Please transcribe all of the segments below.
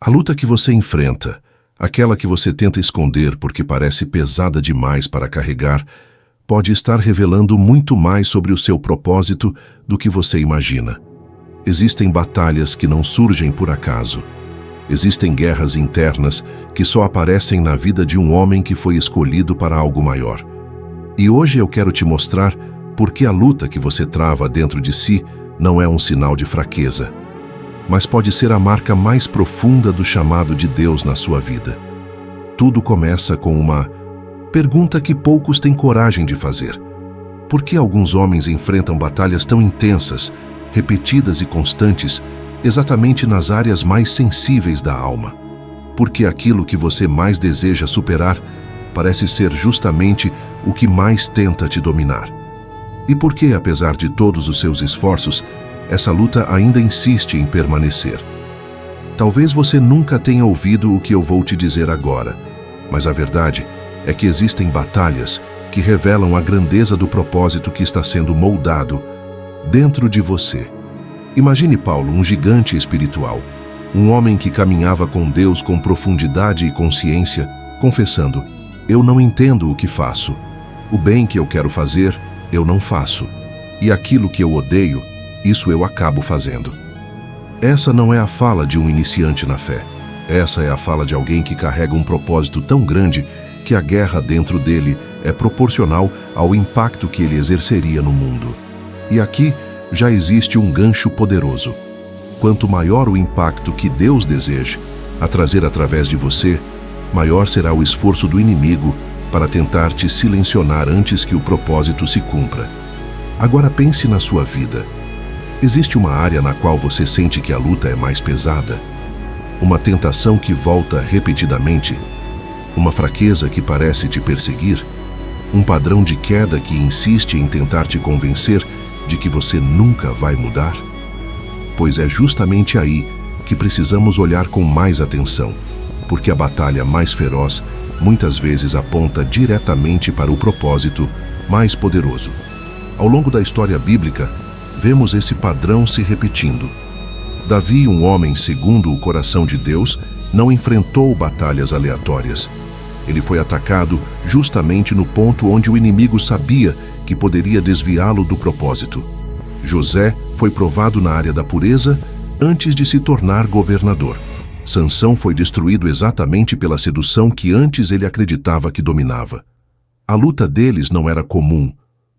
A luta que você enfrenta, aquela que você tenta esconder porque parece pesada demais para carregar, pode estar revelando muito mais sobre o seu propósito do que você imagina. Existem batalhas que não surgem por acaso. Existem guerras internas que só aparecem na vida de um homem que foi escolhido para algo maior. E hoje eu quero te mostrar por que a luta que você trava dentro de si não é um sinal de fraqueza, mas pode ser a marca mais profunda do chamado de Deus na sua vida. Tudo começa com uma pergunta que poucos têm coragem de fazer. Por que alguns homens enfrentam batalhas tão intensas, repetidas e constantes, exatamente nas áreas mais sensíveis da alma? Porque aquilo que você mais deseja superar parece ser justamente o que mais tenta te dominar. E por que, apesar de todos os seus esforços, essa luta ainda insiste em permanecer? Talvez você nunca tenha ouvido o que eu vou te dizer agora, mas a verdade é que existem batalhas que revelam a grandeza do propósito que está sendo moldado dentro de você. Imagine Paulo, um gigante espiritual, um homem que caminhava com Deus com profundidade e consciência, confessando: eu não entendo o que faço. O bem que eu quero fazer, eu não faço. E aquilo que eu odeio, isso eu acabo fazendo. Essa não é a fala de um iniciante na fé. Essa é a fala de alguém que carrega um propósito tão grande que a guerra dentro dele é proporcional ao impacto que ele exerceria no mundo. E aqui já existe um gancho poderoso. Quanto maior o impacto que Deus deseja a trazer através de você, maior será o esforço do inimigo para tentar te silenciar antes que o propósito se cumpra. Agora pense na sua vida. Existe uma área na qual você sente que a luta é mais pesada? Uma tentação que volta repetidamente? Uma fraqueza que parece te perseguir? Um padrão de queda que insiste em tentar te convencer de que você nunca vai mudar? Pois é justamente aí que precisamos olhar com mais atenção, porque a batalha mais feroz muitas vezes aponta diretamente para o propósito mais poderoso. Ao longo da história bíblica, vemos esse padrão se repetindo. Davi, um homem segundo o coração de Deus, não enfrentou batalhas aleatórias. Ele foi atacado justamente no ponto onde o inimigo sabia que poderia desviá-lo do propósito. José foi provado na área da pureza antes de se tornar governador. Sansão foi destruído exatamente pela sedução que antes ele acreditava que dominava. A luta deles não era comum,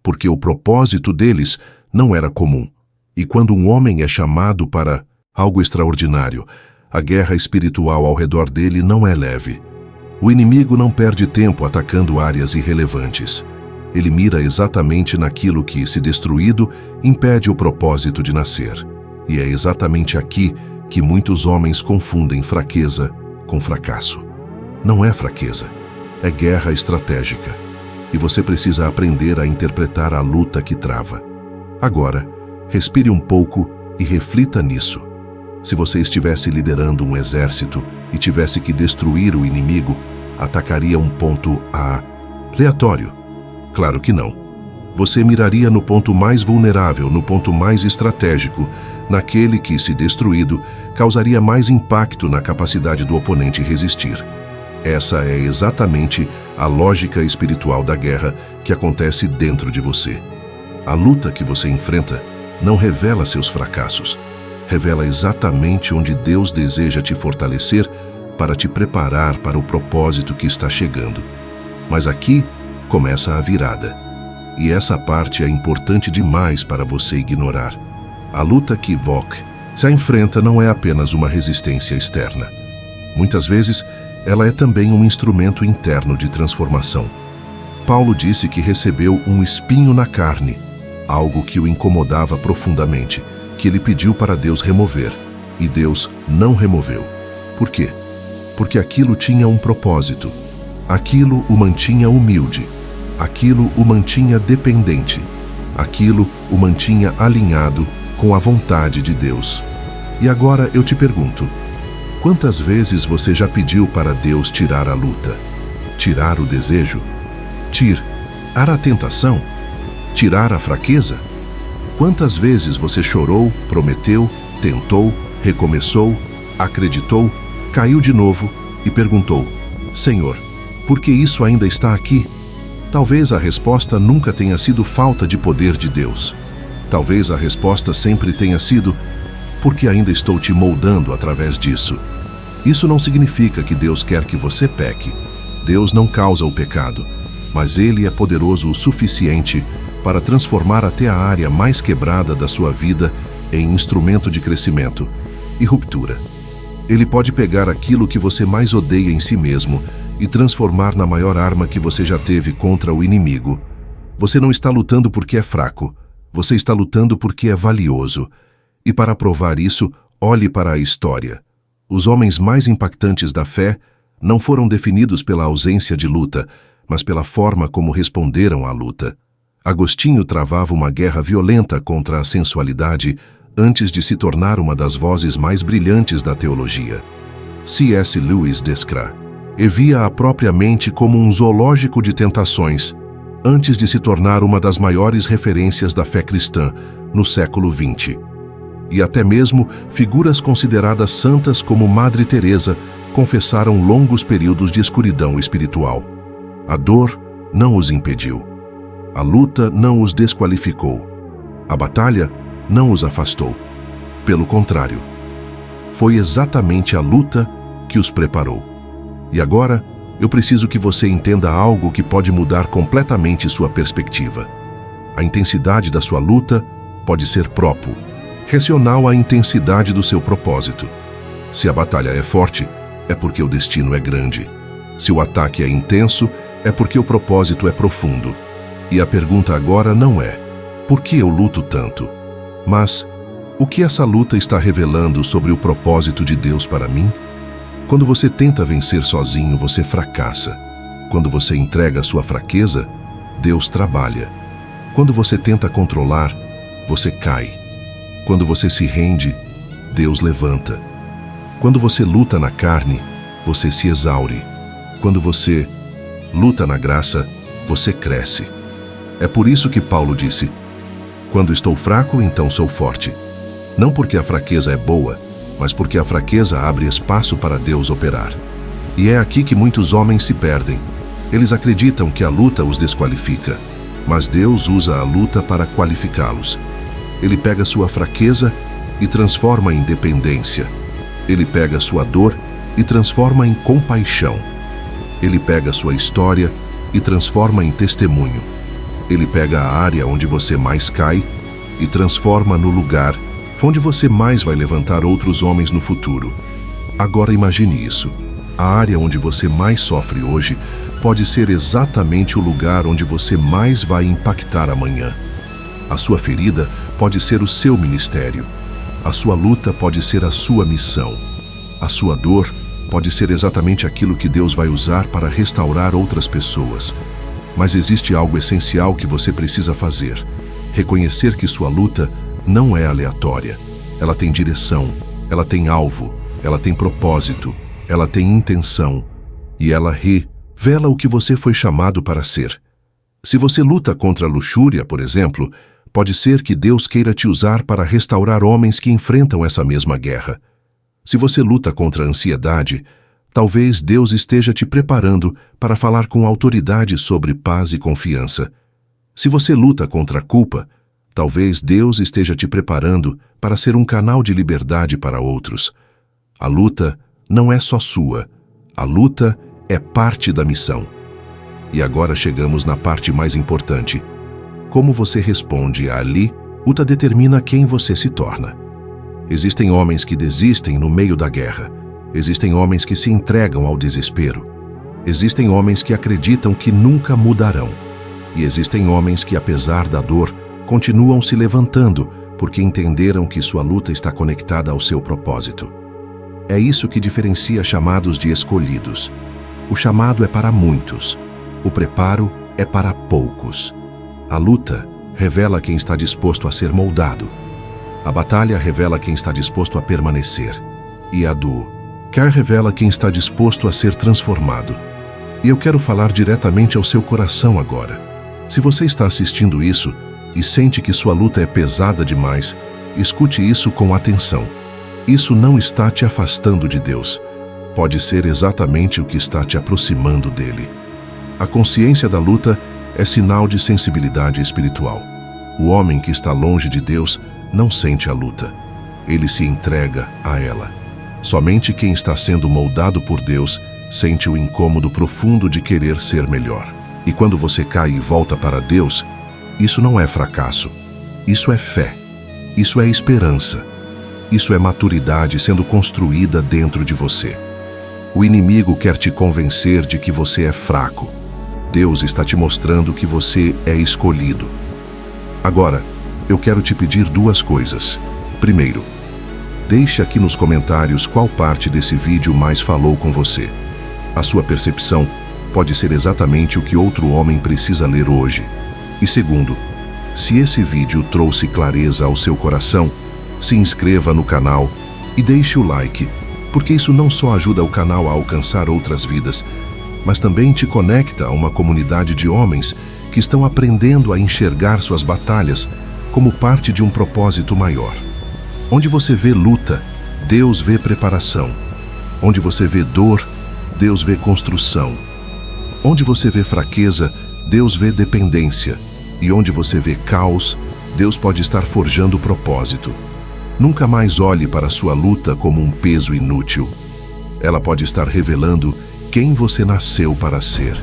porque o propósito deles não era comum. E quando um homem é chamado para algo extraordinário, a guerra espiritual ao redor dele não é leve. O inimigo não perde tempo atacando áreas irrelevantes. Ele mira exatamente naquilo que, se destruído, impede o propósito de nascer. E é exatamente aqui que muitos homens confundem fraqueza com fracasso. Não é fraqueza, é guerra estratégica. E você precisa aprender a interpretar a luta que trava. Agora, respire um pouco e reflita nisso. Se você estivesse liderando um exército e tivesse que destruir o inimigo, atacaria um ponto aleatório? Claro que não. Você miraria no ponto mais vulnerável, no ponto mais estratégico, naquele que, se destruído, causaria mais impacto na capacidade do oponente resistir. Essa é exatamente a lógica espiritual da guerra que acontece dentro de você. A luta que você enfrenta não revela seus fracassos, revela exatamente onde Deus deseja te fortalecer para te preparar para o propósito que está chegando. Mas aqui começa a virada. E essa parte é importante demais para você ignorar. A luta que Vok se enfrenta não é apenas uma resistência externa. Muitas vezes, ela é também um instrumento interno de transformação. Paulo disse que recebeu um espinho na carne, algo que o incomodava profundamente, que ele pediu para Deus remover, e Deus não removeu. Por quê? Porque aquilo tinha um propósito. Aquilo o mantinha humilde. Aquilo o mantinha dependente. Aquilo o mantinha alinhado com a vontade de Deus. E agora eu te pergunto, quantas vezes você já pediu para Deus tirar a luta? Tirar o desejo? Tirar a tentação? Tirar a fraqueza? Quantas vezes você chorou, prometeu, tentou, recomeçou, acreditou, caiu de novo e perguntou: Senhor, por que isso ainda está aqui? Talvez a resposta nunca tenha sido falta de poder de Deus. Talvez a resposta sempre tenha sido: porque ainda estou te moldando através disso. Isso não significa que Deus quer que você peque. Deus não causa o pecado, mas Ele é poderoso o suficiente para transformar até a área mais quebrada da sua vida em instrumento de crescimento e ruptura. Ele pode pegar aquilo que você mais odeia em si mesmo e transformar na maior arma que você já teve contra o inimigo. Você não está lutando porque é fraco, você está lutando porque é valioso. E para provar isso, olhe para a história. Os homens mais impactantes da fé não foram definidos pela ausência de luta, mas pela forma como responderam à luta. Agostinho travava uma guerra violenta contra a sensualidade antes de se tornar uma das vozes mais brilhantes da teologia. C.S. Lewis descreve: via a própria mente como um zoológico de tentações, antes de se tornar uma das maiores referências da fé cristã no século XX. E até mesmo figuras consideradas santas como Madre Teresa confessaram longos períodos de escuridão espiritual. A dor não os impediu. A luta não os desqualificou. A batalha não os afastou. Pelo contrário, foi exatamente a luta que os preparou. E agora, eu preciso que você entenda algo que pode mudar completamente sua perspectiva. A intensidade da sua luta pode ser proporcional à intensidade do seu propósito. Se a batalha é forte, é porque o destino é grande. Se o ataque é intenso, é porque o propósito é profundo. E a pergunta agora não é: por que eu luto tanto? Mas, o que essa luta está revelando sobre o propósito de Deus para mim? Quando você tenta vencer sozinho, você fracassa. Quando você entrega sua fraqueza, Deus trabalha. Quando você tenta controlar, você cai. Quando você se rende, Deus levanta. Quando você luta na carne, você se exaure. Quando você luta na graça, você cresce. É por isso que Paulo disse: quando estou fraco, então sou forte. Não porque a fraqueza é boa, mas porque a fraqueza abre espaço para Deus operar. E é aqui que muitos homens se perdem. Eles acreditam que a luta os desqualifica, mas Deus usa a luta para qualificá-los. Ele pega sua fraqueza e transforma em dependência. Ele pega sua dor e transforma em compaixão. Ele pega sua história e transforma em testemunho. Ele pega a área onde você mais cai e transforma no lugar onde você mais vai levantar outros homens no futuro. Agora imagine isso. A área onde você mais sofre hoje pode ser exatamente o lugar onde você mais vai impactar amanhã. A sua ferida pode ser o seu ministério. A sua luta pode ser a sua missão. A sua dor pode ser exatamente aquilo que Deus vai usar para restaurar outras pessoas. Mas existe algo essencial que você precisa fazer: reconhecer que sua luta não é aleatória. Ela tem direção, ela tem alvo, ela tem propósito, ela tem intenção, e ela revela o que você foi chamado para ser. Se você luta contra a luxúria, por exemplo, pode ser que Deus queira te usar para restaurar homens que enfrentam essa mesma guerra. Se você luta contra a ansiedade, talvez Deus esteja te preparando para falar com autoridade sobre paz e confiança. Se você luta contra a culpa, talvez Deus esteja te preparando para ser um canal de liberdade para outros. A luta não é só sua. A luta é parte da missão. E agora chegamos na parte mais importante. Como você responde a luta determina quem você se torna. Existem homens que desistem no meio da guerra. Existem homens que se entregam ao desespero. Existem homens que acreditam que nunca mudarão. E existem homens que, apesar da dor, continuam se levantando porque entenderam que sua luta está conectada ao seu propósito. É isso que diferencia chamados de escolhidos. O chamado é para muitos. O preparo é para poucos. A luta revela quem está disposto a ser moldado. A batalha revela quem está disposto a permanecer. E a dor revela quem está disposto a ser transformado. E eu quero falar diretamente ao seu coração agora. Se você está assistindo isso e sente que sua luta é pesada demais, escute isso com atenção. Isso não está te afastando de Deus. pode ser exatamente o que está te aproximando dele. A consciência da luta é sinal de sensibilidade espiritual. O homem que está longe de Deus não sente a luta. Ele se entrega a ela. Somente quem está sendo moldado por Deus sente o incômodo profundo de querer ser melhor. E quando você cai e volta para Deus, isso não é fracasso. Isso é fé. Isso é esperança. Isso é maturidade sendo construída dentro de você. O inimigo quer te convencer de que você é fraco. Deus está te mostrando que você é escolhido. Agora, eu quero te pedir duas coisas. Primeiro, deixe aqui nos comentários qual parte desse vídeo mais falou com você. A sua percepção pode ser exatamente o que outro homem precisa ler hoje. E segundo, se esse vídeo trouxe clareza ao seu coração, se inscreva no canal e deixe o like, porque isso não só ajuda o canal a alcançar outras vidas, mas também te conecta a uma comunidade de homens que estão aprendendo a enxergar suas batalhas como parte de um propósito maior. Onde você vê luta, Deus vê preparação. Onde você vê dor, Deus vê construção. Onde você vê fraqueza, Deus vê dependência. E onde você vê caos, Deus pode estar forjando propósito. Nunca mais olhe para a sua luta como um peso inútil. Ela pode estar revelando quem você nasceu para ser.